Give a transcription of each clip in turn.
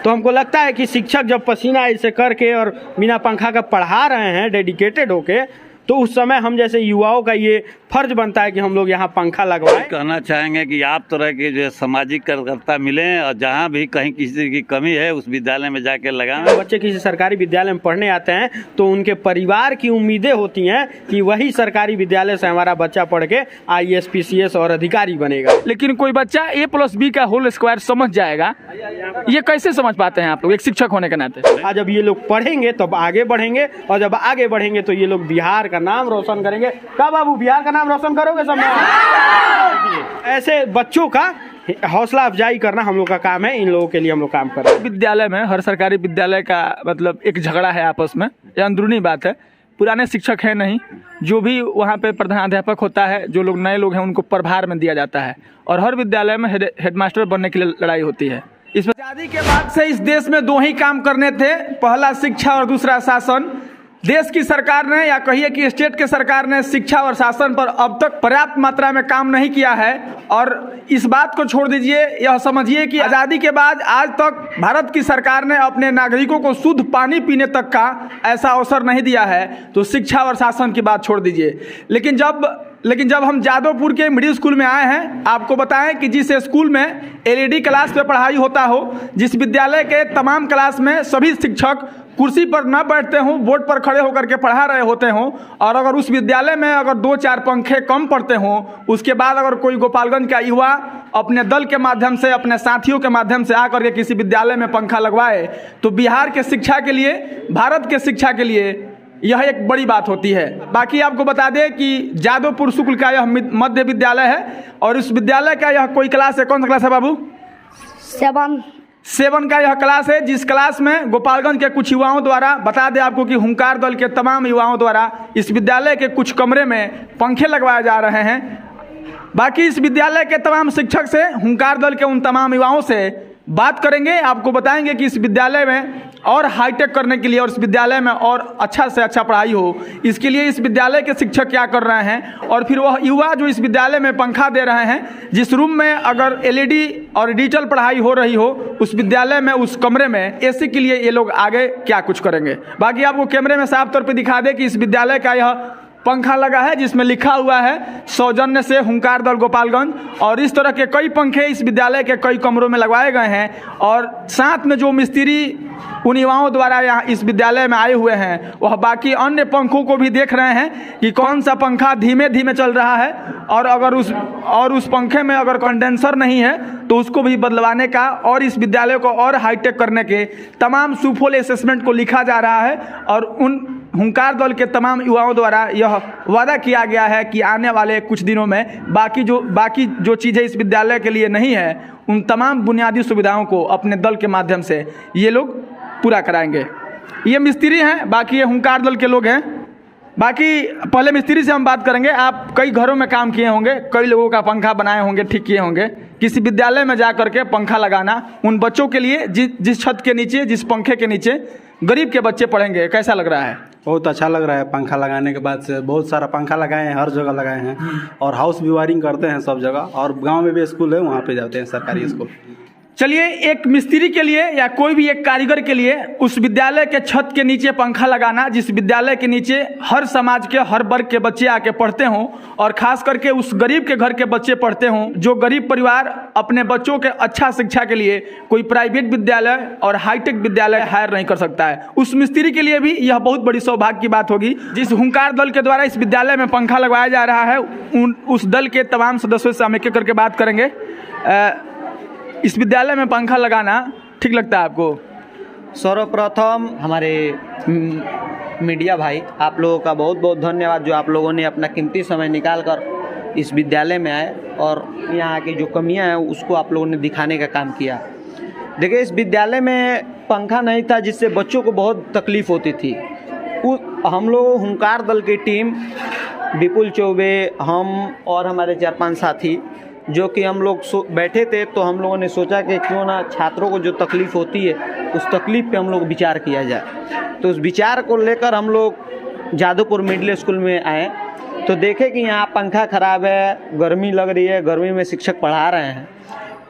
तो हमको लगता है कि शिक्षक जब पसीना ऐसे करके और बिना पंखा का पढ़ा रहे हैं डेडिकेटेड होके, तो उस समय हम जैसे युवाओं का ये फर्ज बनता है कि हम लोग यहाँ पंखा लगवाएं। कहना चाहेंगे कि आप तरह के जो सामाजिक कार्यकर्ता मिलें और जहाँ भी कहीं किसी की कमी है उस विद्यालय में जाके लगाएं। बच्चे किसी सरकारी विद्यालय में पढ़ने आते हैं तो उनके परिवार की उम्मीदें होती हैं कि वही सरकारी विद्यालय से हमारा बच्चा पढ़ के IAS PCS और अधिकारी बनेगा। लेकिन कोई बच्चा A+B का होल स्क्वायर समझ जाएगा, ये कैसे समझ पाते हैं आप लोग एक शिक्षक होने के नाते? आज जब ये लोग पढ़ेंगे तब आगे बढ़ेंगे, और जब आगे बढ़ेंगे तो ये लोग बिहार का नाम रोशन करेंगे। क्या बाबू, बिहार का नाम रोशन करोगे सब? ऐसे बच्चों का हौसला अफजाई करना हम लोग का काम है, इन लोगों के लिए हम लोग काम कर रहे हैं। विद्यालय में, हर सरकारी विद्यालय का मतलब एक झगड़ा है आपस में, ये अंदरूनी बात है। पुराने शिक्षक है नहीं, जो भी वहाँ पे प्रधानाध्यापक होता है, जो लोग नए लोग हैं उनको प्रभार में दिया जाता है, और हर विद्यालय में हेडमास्टर बनने के लिए लड़ाई होती है। इस आज़ादी के बाद से इस देश में दो ही काम करने थे, पहला शिक्षा और दूसरा शासन। देश की सरकार ने, या कहिए कि स्टेट के सरकार ने शिक्षा और शासन पर अब तक पर्याप्त मात्रा में काम नहीं किया है। और इस बात को छोड़ दीजिए, यह समझिए कि आज़ादी के बाद आज तक भारत की सरकार ने अपने नागरिकों को शुद्ध पानी पीने तक का ऐसा अवसर नहीं दिया है। तो शिक्षा और शासन की बात छोड़ दीजिए। लेकिन जब हम जादवपुर के मिडिल स्कूल में आए हैं, आपको बताएं कि जिस स्कूल में LED क्लास पे पढ़ाई होता हो, जिस विद्यालय के तमाम क्लास में सभी शिक्षक कुर्सी पर न बैठते हों, बोर्ड पर खड़े होकर के पढ़ा रहे होते हों, और अगर उस विद्यालय में अगर 2-4 पंखे कम पड़ते हों, उसके बाद अगर कोई गोपालगंज का युवा अपने दल के माध्यम से, अपने साथियों के माध्यम से आकर के किसी विद्यालय में पंखा लगवाए, तो बिहार के शिक्षा के लिए, भारत के शिक्षा के लिए यह एक बड़ी बात होती है। बाकी आपको बता दें कि जादवपुर शुक्ल का यह मध्य विद्यालय है, और इस विद्यालय का यह कोई क्लास है, कौन सा क्लास है बाबू? 7 का यह क्लास है, जिस क्लास में गोपालगंज के कुछ युवाओं द्वारा, बता दें आपको कि हुंकार दल के तमाम युवाओं द्वारा इस विद्यालय के कुछ कमरे में पंखे लगवाए जा रहे हैं। बाकी इस विद्यालय के तमाम शिक्षक से, हुंकार दल के उन तमाम युवाओं से बात करेंगे, आपको बताएंगे कि इस विद्यालय में और हाईटेक करने के लिए और इस विद्यालय में और अच्छा से अच्छा पढ़ाई हो, इसके लिए इस विद्यालय के शिक्षक क्या कर रहे हैं, और फिर वह युवा जो इस विद्यालय में पंखा दे रहे हैं, जिस रूम में अगर LED और डिजिटल पढ़ाई हो रही हो, उस विद्यालय में, उस कमरे में AC के लिए ये लोग आगे क्या कुछ करेंगे। बाकी आपको कैमरे में साफ तौर पर दिखा दे कि इस विद्यालय का यह पंखा लगा है, जिसमें लिखा हुआ है सौजन्य से हुंकार दल गोपालगंज, और इस तरह के कई पंखे इस विद्यालय के कई कमरों में लगवाए गए हैं। और साथ में जो मिस्त्री उन युवाओं द्वारा यहाँ इस विद्यालय में आए हुए हैं, वह बाकी अन्य पंखों को भी देख रहे हैं कि कौन सा पंखा धीमे धीमे चल रहा है, और अगर उस पंखे में अगर कंडेंसर नहीं है तो उसको भी बदलवाने का, और इस विद्यालय को और हाईटेक करने के तमाम सुफल असेसमेंट को लिखा जा रहा है। और उन हुंकार दल के तमाम युवाओं द्वारा यह वादा किया गया है कि आने वाले कुछ दिनों में बाकी जो चीज़ें इस विद्यालय के लिए नहीं है, उन तमाम बुनियादी सुविधाओं को अपने दल के माध्यम से ये लोग पूरा कराएंगे। ये मिस्त्री हैं, बाकी ये हुंकार दल के लोग हैं। बाकी पहले मिस्त्री से हम बात करेंगे। आप कई घरों में काम किए होंगे, कई लोगों का पंखा बनाए होंगे, ठीक किए होंगे। किसी विद्यालय में जा करके पंखा लगाना, उन बच्चों के लिए जिस छत के नीचे, जिस पंखे के नीचे गरीब के बच्चे पढ़ेंगे, कैसा लग रहा है? बहुत अच्छा लग रहा है। पंखा लगाने के बाद से बहुत सारा पंखा लगाए हैं, हर जगह लगाए हैं, और हाउस भी वायरिंग करते हैं सब जगह, और गांव में भी स्कूल है, वहाँ पे जाते हैं सरकारी स्कूल। चलिए, एक मिस्त्री के लिए या कोई भी एक कारीगर के लिए उस विद्यालय के छत के नीचे पंखा लगाना, जिस विद्यालय के नीचे हर समाज के, हर वर्ग के बच्चे आके पढ़ते हों, और खास करके उस गरीब के घर के बच्चे पढ़ते हों, जो गरीब परिवार अपने बच्चों के अच्छा शिक्षा के लिए कोई प्राइवेट विद्यालय और हाईटेक विद्यालय हायर नहीं कर सकता है, उस मिस्त्री के लिए भी यह बहुत बड़ी सौभाग्य की बात होगी। जिस हुंकार दल के द्वारा इस विद्यालय में पंखा लगवाया जा रहा है, उस दल के तमाम सदस्यों से हम एक एक करके बात करेंगे। इस विद्यालय में पंखा लगाना ठीक लगता है आपको? सर्वप्रथम हमारे मीडिया भाई, आप लोगों का बहुत बहुत धन्यवाद, जो आप लोगों ने अपना कीमती समय निकाल कर इस विद्यालय में आए और यहाँ की जो कमियाँ हैं उसको आप लोगों ने दिखाने का काम किया। देखिए, इस विद्यालय में पंखा नहीं था, जिससे बच्चों को बहुत तकलीफ़ होती थी। हम लोग हुंकार दल की टीम, विपुल चौबे, हम और हमारे 4-5 साथी, जो कि हम लोग बैठे थे, तो हम लोगों ने सोचा कि क्यों ना छात्रों को जो तकलीफ़ होती है उस तकलीफ़ पे हम लोग विचार किया जाए। तो उस विचार को लेकर हम लोग जादवपुर मिडिल स्कूल में आए, तो देखे कि यहाँ पंखा ख़राब है, गर्मी लग रही है, गर्मी में शिक्षक पढ़ा रहे हैं।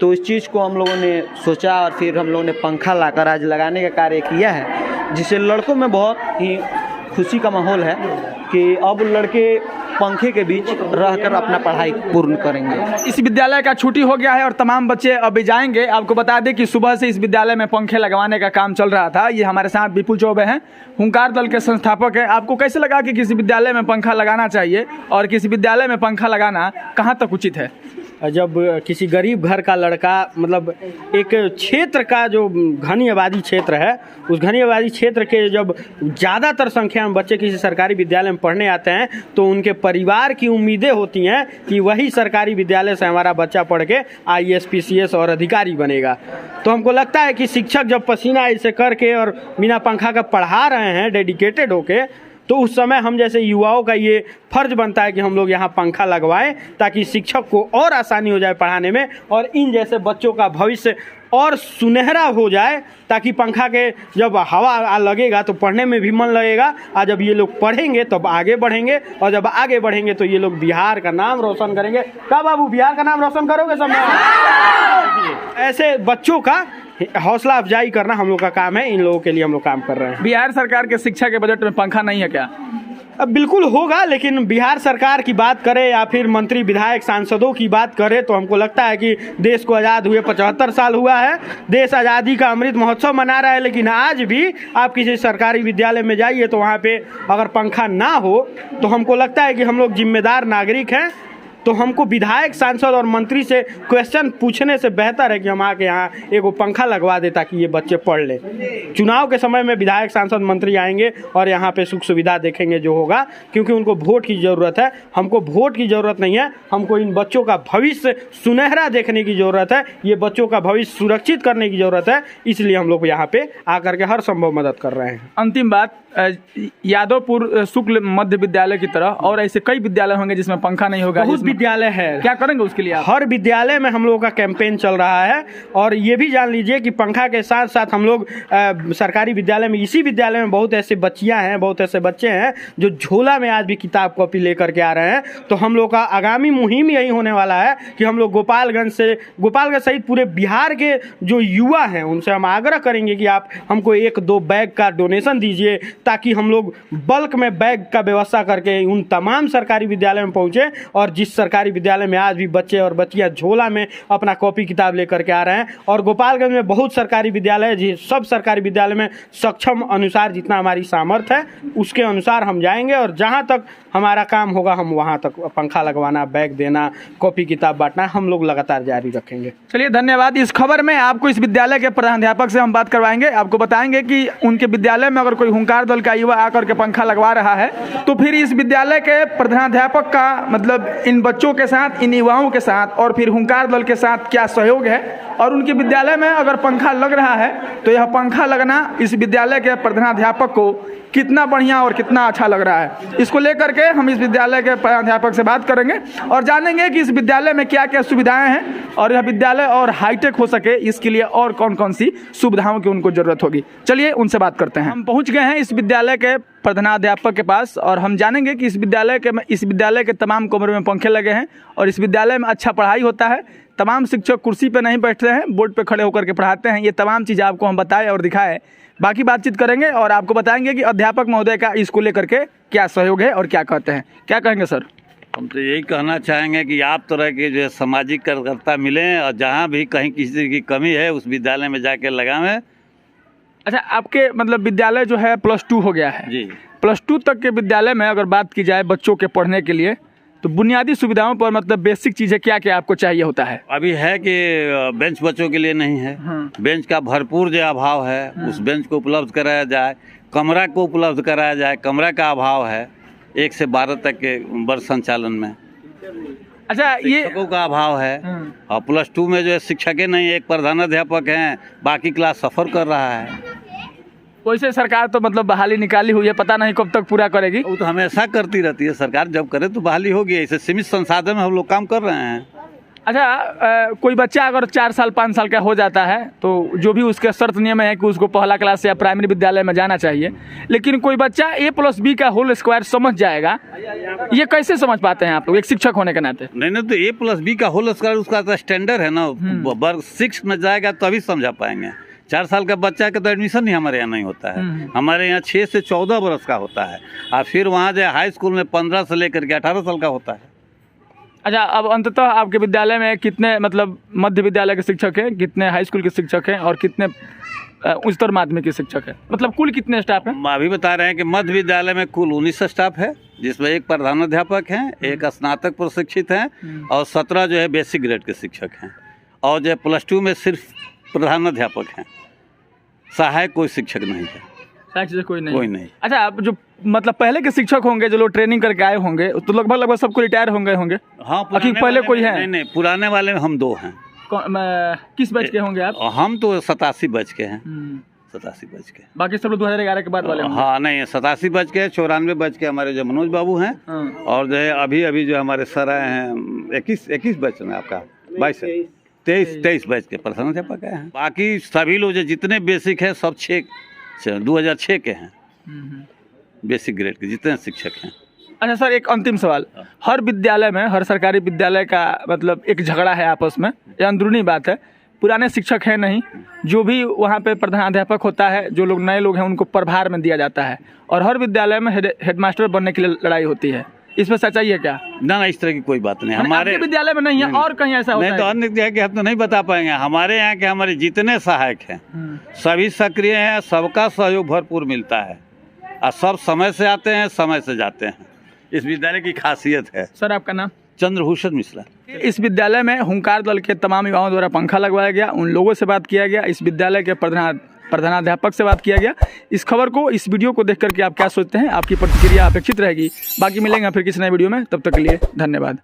तो इस चीज़ को हम लोगों ने सोचा और फिर हम लोगों ने पंखा लाकर आज लगाने का कार्य किया है, जिससे लड़कों में बहुत ही खुशी का माहौल है कि अब लड़के पंखे के बीच रहकर अपना पढ़ाई पूर्ण करेंगे। इस विद्यालय का छुट्टी हो गया है और तमाम बच्चे अभी जाएंगे। आपको बता दें कि सुबह से इस विद्यालय में पंखे लगवाने का काम चल रहा था। ये हमारे साथ विपुल चौबे हैं, हुंकार दल के संस्थापक हैं। आपको कैसे लगा कि किसी विद्यालय में पंखा लगाना चाहिए और किसी विद्यालय में पंखा लगाना कहाँ तक उचित है? जब किसी गरीब घर का लड़का मतलब एक क्षेत्र का जो घनी आबादी क्षेत्र है, उस घनी आबादी क्षेत्र के जब ज़्यादातर संख्या में बच्चे किसी सरकारी विद्यालय में पढ़ने आते हैं तो उनके परिवार की उम्मीदें होती हैं कि वही सरकारी विद्यालय से हमारा बच्चा पढ़ के IAS PCS और अधिकारी बनेगा। तो हमको लगता है कि शिक्षक जब पसीना ऐसे करके और बिना पंखा का पढ़ा रहे हैं डेडिकेटेड होके, तो उस समय हम जैसे युवाओं का ये फर्ज बनता है कि हम लोग यहाँ पंखा लगवाएं ताकि शिक्षक को और आसानी हो जाए पढ़ाने में और इन जैसे बच्चों का भविष्य और सुनहरा हो जाए, ताकि पंखा के जब हवा लगेगा तो पढ़ने में भी मन लगेगा और जब ये लोग पढ़ेंगे तब आगे बढ़ेंगे और जब आगे बढ़ेंगे तो ये लोग बिहार का नाम रोशन करेंगे। क्या बाबू, बिहार का नाम रोशन करोगे सब? ऐसे बच्चों का हौसला अफजाई करना हम लोग का काम है, इन लोगों के लिए हम लोग काम कर रहे हैं। बिहार सरकार के शिक्षा के बजट में पंखा नहीं है क्या? अब बिल्कुल होगा, लेकिन बिहार सरकार की बात करें या फिर मंत्री विधायक सांसदों की बात करें तो हमको लगता है कि देश को आज़ाद हुए 75 साल हुआ है, देश आज़ादी का अमृत महोत्सव मना रहा है, लेकिन आज भी आप किसी सरकारी विद्यालय में जाइए तो वहाँ पे अगर पंखा ना हो तो हमको लगता है कि हम लोग जिम्मेदार नागरिक हैं। तो हमको विधायक सांसद और मंत्री से क्वेश्चन पूछने से बेहतर है कि हम आके यहाँ एगो पंखा लगवा दे ताकि ये बच्चे पढ़ ले। चुनाव के समय में विधायक सांसद मंत्री आएंगे और यहाँ पे सुख सुविधा देखेंगे जो होगा, क्योंकि उनको वोट की ज़रूरत है। हमको वोट की ज़रूरत नहीं है, हमको इन बच्चों का भविष्य सुनहरा देखने की ज़रूरत है, ये बच्चों का भविष्य सुरक्षित करने की ज़रूरत है। इसलिए हम लोग यहाँ पे आकर के हर संभव मदद कर रहे हैं। अंतिम बात, यादवपुर शुक्ल मध्य विद्यालय की तरह और ऐसे कई विद्यालय होंगे जिसमें पंखा नहीं होगा, बहुत विद्यालय है। क्या करेंगे उसके लिए आप? हर विद्यालय में हम लोगों का कैंपेन चल रहा है और ये भी जान लीजिए कि पंखा के साथ साथ हम लोग सरकारी विद्यालय में, इसी विद्यालय में बहुत ऐसे बच्चियां हैं, बहुत ऐसे बच्चे हैं जो झोला में आज भी किताब कॉपी लेकर के आ रहे हैं। तो हम लोग का आगामी मुहिम यही होने वाला है कि हम लोग गोपालगंज सहित पूरे बिहार के जो युवा हैं उनसे हम आग्रह करेंगे कि आप हमको 1-2 बैग का डोनेशन दीजिए ताकि हम लोग बल्क में बैग का व्यवस्था करके उन तमाम सरकारी विद्यालय में पहुँचे। और जिस सरकारी विद्यालय में आज भी बच्चे और बच्चियां झोला में अपना कॉपी किताब लेकर के आ रहे हैं, और गोपालगंज में बहुत सरकारी विद्यालय है, जी सब सरकारी विद्यालय में सक्षम अनुसार जितना हमारी सामर्थ्य है उसके अनुसार हम जाएंगे और जहां तक हमारा काम होगा हम वहां तक पंखा लगवाना, बैग देना, कॉपी किताब बांटना हम लोग लगातार जारी रखेंगे। चलिए धन्यवाद। इस खबर में आपको इस विद्यालय के प्रधानाध्यापक से हम बात करवाएंगे, आपको बताएंगे कि उनके विद्यालय में अगर कोई हुंकार दल का युवा आकर के पंखा लगवा रहा है तो फिर इस विद्यालय के प्रधानाध्यापक का मतलब इन बच्चों के साथ, इन युवाओं के साथ और फिर हुंकार दल के साथ क्या सहयोग है, और उनके विद्यालय में अगर पंखा लग रहा है तो यह पंखा लगना इस विद्यालय के प्रधानाध्यापक को कितना बढ़िया और कितना अच्छा लग रहा है। इसको लेकर के हम इस विद्यालय के प्रधानाध्यापक से बात करेंगे और जानेंगे कि इस विद्यालय में क्या क्या सुविधाएं हैं और यह विद्यालय और हाईटेक हो सके इसके लिए और कौन कौन सी सुविधाओं की उनको जरूरत होगी। चलिए उनसे बात करते हैं। हम पहुंच गए हैं इस विद्यालय के प्रधानाध्यापक के पास और हम जानेंगे कि इस विद्यालय के तमाम कमरों में पंखे लगे हैं और इस विद्यालय में अच्छा पढ़ाई होता है। तमाम शिक्षक कुर्सी पे नहीं बैठते हैं, बोर्ड पे खड़े होकर के पढ़ाते हैं। ये तमाम चीज़ें आपको हम बताएं और दिखाएं, बाकी बातचीत करेंगे और आपको बताएंगे कि अध्यापक महोदय का इसको लेकर के क्या सहयोग है और क्या कहते हैं। क्या कहेंगे सर? हम तो यही कहना चाहेंगे कि आप तरह के जो सामाजिक कार्यकर्ता मिलें और जहाँ भी कहीं किसी चीज़ की कमी है उस विद्यालय में जाके लगावें। अच्छा, आपके मतलब विद्यालय जो है +2 हो गया है जी। +2 तक के विद्यालय में अगर बात की जाए बच्चों के पढ़ने के लिए तो बुनियादी सुविधाओं पर मतलब बेसिक चीज़ें क्या क्या आपको चाहिए होता है? अभी है कि बेंच बच्चों के लिए नहीं है, बेंच का भरपूर जो अभाव है उस बेंच को उपलब्ध कराया जाए, कमरा को उपलब्ध कराया जाए, कमरा का अभाव है 1 से 12 तक के वर्ष संचालन में। अच्छा, ये शिक्षकों का अभाव है और +2 में जो है शिक्षकें नहीं, एक प्रधानाध्यापक हैं, बाकी क्लास सफ़र कर रहा है। वैसे सरकार तो मतलब बहाली निकाली हुई है, पता नहीं कब तक पूरा करेगी। वो तो हमेशा करती रहती है सरकार, जब करे तो बहाली होगी। ऐसे सीमित संसाधन में हम लोग काम कर रहे हैं। अच्छा, कोई बच्चा अगर 4 साल 5 साल का हो जाता है तो जो भी उसके शर्त नियम है कि उसको पहला क्लास या प्राइमरी विद्यालय में जाना चाहिए, लेकिन कोई बच्चा A+B का होल स्क्वायर समझ जाएगा, ये कैसे समझ पाते हैं आप लोग एक शिक्षक होने के नाते? नहीं तो A+B का होल स्क्वायर उसका तो स्टैंडर्ड है ना, वर्ग 6 में जाएगा तभी समझा पाएंगे। 4 साल का बच्चा का तो एडमिशन ही हमारे यहाँ नहीं होता है, हमारे यहाँ 6 से 14 वर्ष का होता है, और फिर वहाँ जो हाई स्कूल में 15 से लेकर के 18 साल का होता है। अच्छा, अब अंततः आपके विद्यालय में कितने मतलब मध्य विद्यालय के शिक्षक हैं, कितने हाई स्कूल के शिक्षक हैं और कितने उच्चतर माध्यमिक के शिक्षक हैं, मतलब कुल कितने स्टाफ हैं? अभी बता रहे हैं कि मध्य विद्यालय में कुल 19 स्टाफ है, जिसमें एक प्रधानाध्यापक हैं, एक स्नातक प्रशिक्षित हैं और 17 जो है बेसिक ग्रेड के शिक्षक हैं, और जो +2 में सिर्फ प्रधानाध्यापक हैं, सहायक कोई शिक्षक नहीं है। कोई नहीं। अच्छा, अब जो मतलब पहले के शिक्षक होंगे जो लोग ट्रेनिंग करके आए होंगे तो लगभग सबको रिटायर होंगे। हाँ, पहले कोई है? नहीं, पुराने वाले में हम 2 हैं। किस बैच के होंगे आप? हम तो 87 बैच के हैं। 87 बैच के, बाकी सब लोग 2011 के बाद वाले होंगे। हाँ नहीं, 87 बैच के, 94 बैच के हमारे जो मनोज बाबू हैं, और जो है अभी जो हमारे सर आए हैं 21 बैच में, आपका 23 बैच के प्रधानाध्यापक हैं। बाकी सभी लोग जो जितने बेसिक है सब 2006 के हैं, बेसिक ग्रेड के जितने शिक्षक हैं। अच्छा सर, एक अंतिम सवाल, हर विद्यालय में, हर सरकारी विद्यालय का मतलब एक झगड़ा है आपस में, ये अंदरूनी बात है, पुराने शिक्षक हैं नहीं, जो भी वहाँ पे प्रधानाध्यापक होता है, जो लोग नए लोग हैं उनको प्रभार में दिया जाता है, और हर विद्यालय में हेडमास्टर बनने के लिए लड़ाई होती है, इसमें सच्चाई है क्या? ना, इस तरह की कोई बात नहीं। हमारे विद्यालय में नहीं है, और कहीं ऐसा होता है? नहीं तो अन्य जगह के हम तो नहीं बता पाएंगे। हमारे यहाँ के हमारे जितने सहायक हैं सभी सक्रिय हैं, सबका सहयोग भरपूर मिलता है, और सब समय से आते हैं, समय से जाते हैं। इस विद्यालय की खासियत है। सर, आपका नाम? चंद्रभूषण मिश्रा। इस विद्यालय में हुंकार दल के तमाम युवाओं द्वारा पंखा लगवाया गया, उन लोगों से बात किया गया, इस विद्यालय के प्रधानाध्यापक से बात किया गया। इस खबर को, इस वीडियो को देख करके आप क्या सोचते हैं, आपकी प्रतिक्रिया अपेक्षित रहेगी। बाकी मिलेंगे फिर किसी नए वीडियो में, तब तक के लिए धन्यवाद।